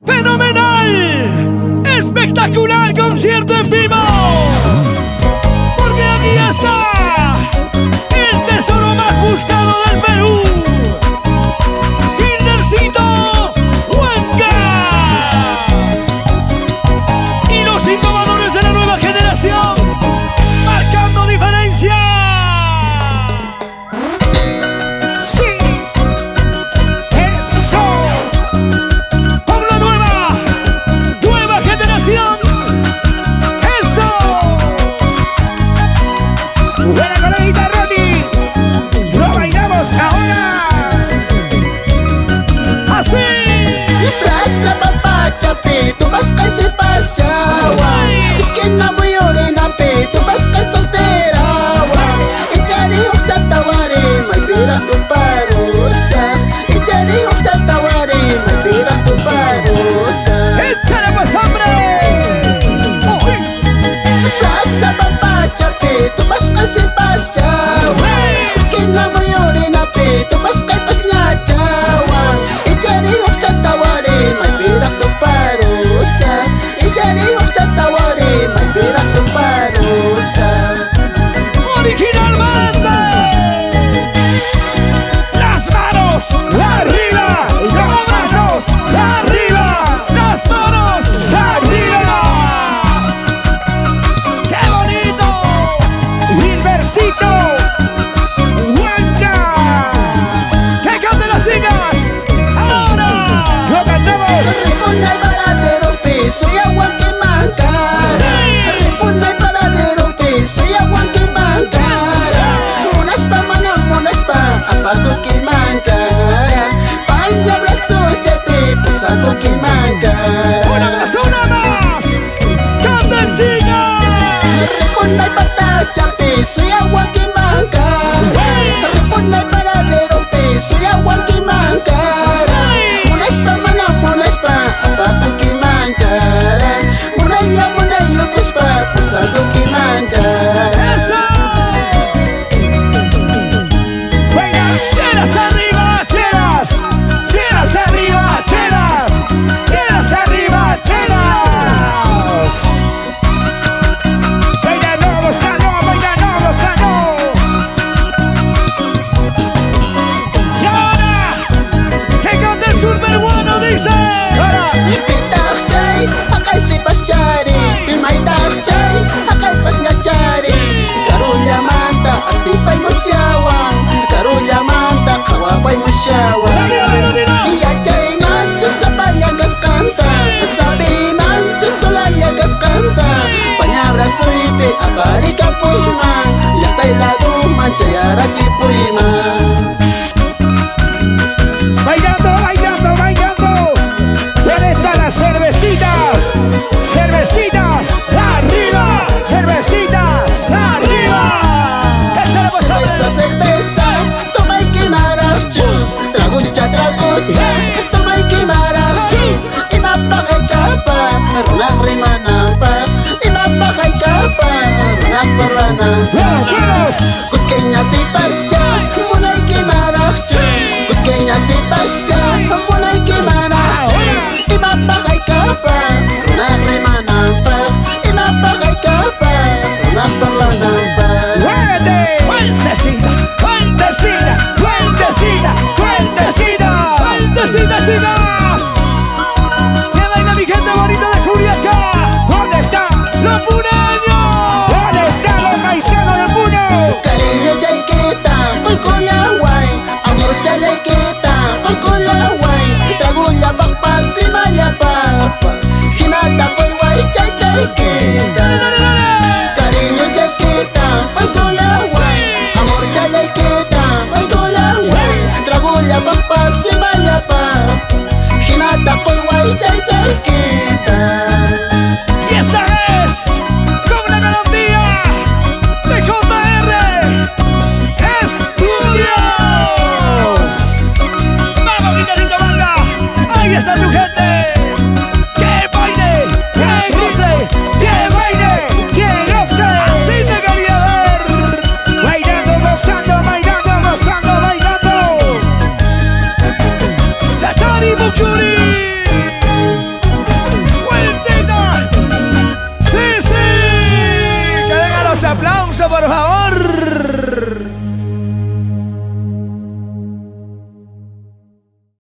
¡Fenomenal! ¡Espectacular concierto en vivo! Porque aquí está el tesoro más buscado del Perú, Hildercito Huanca, y los innovadores de la nueva generación, marcando diferencia. ¡Sí! ¡Eso! ¡Con la nueva generación! ¡Eso! ¡Buena coleguita, Ronnie! ¡Lo bailamos ahora! ¡Así! Plaza Papacha, pe, tu vas que se pasa. Es que no voy a ordenar, pe, tu vas que soltera. Echaré un taware, me pidas tu parosa. Echaré un taware, me pidas tu parosa. ¡Échale pues, hombre! ¡Uy! Plaza Papacha, pe, tu vas que se pasa. Es que no voy a ordenar, pe, tu vas que pas ñacha. Echaré un taware, me pidas tu parosa. Echaré un taware, me pidas tu parosa. ¡Originalmente! ¡Las manos arriba! ¡Las manos arriba! ¡Las manos arriba! ¡Qué bonito! ¡Hildercito Huanca! ¡Que canten las chicas! ¡Ahora! ¡Lo cantamos! Repuna y paradero, pe, soy agua que manca. Repuna y paradero, pe, soy agua que manca. Monas pa, mana, monas pa, apago que manca. Paña brazo, chepe, pues algo que manca. ¡Una más! ¡Canten chicas! Repuna y patacha, pe, soy agua que manca. Repuna y paradero, pe, soy agua que manca. Monas pa, mana, monas pa, apago que manca. Monaya, pues pa, pues algo que manca. ¡Eso! ¡Venga! ¡Chelas arriba, chelas! ¡Chelas arriba, chelas! ¡Chelas arriba, chelas! ¡Venga, no, Lozano! ¡Venga, no, Lozano! ¡Y ahora! ¡Que cante el sur peruano, dice! ¡Ahora! Pitachchay, akay si paschari. Pimaytachchay, akay pas ñachari. Karulla manta, asipay mo siyawan. Karulla manta, kawapay mo siyawan. Iyachay mancho sa panyagas kanta. Sabi mancho sa lanyagas kanta. Panyabra suipe, abari ka puiman. Yatay lago manchayara chipuiman. Bailando, bailando, bailando. ¿Dónde están las cervecitas? Cervecitas, arriba. Cervecitas, arriba. Échale pues, Cerveza, cerveza, toma y quemarás chus. Tragucha, tragucha, toma y quemarás chus. Y mapaja y capa, runak rimanapa. Y mapaja y capa, runak parana. ¡Vamos, vamos!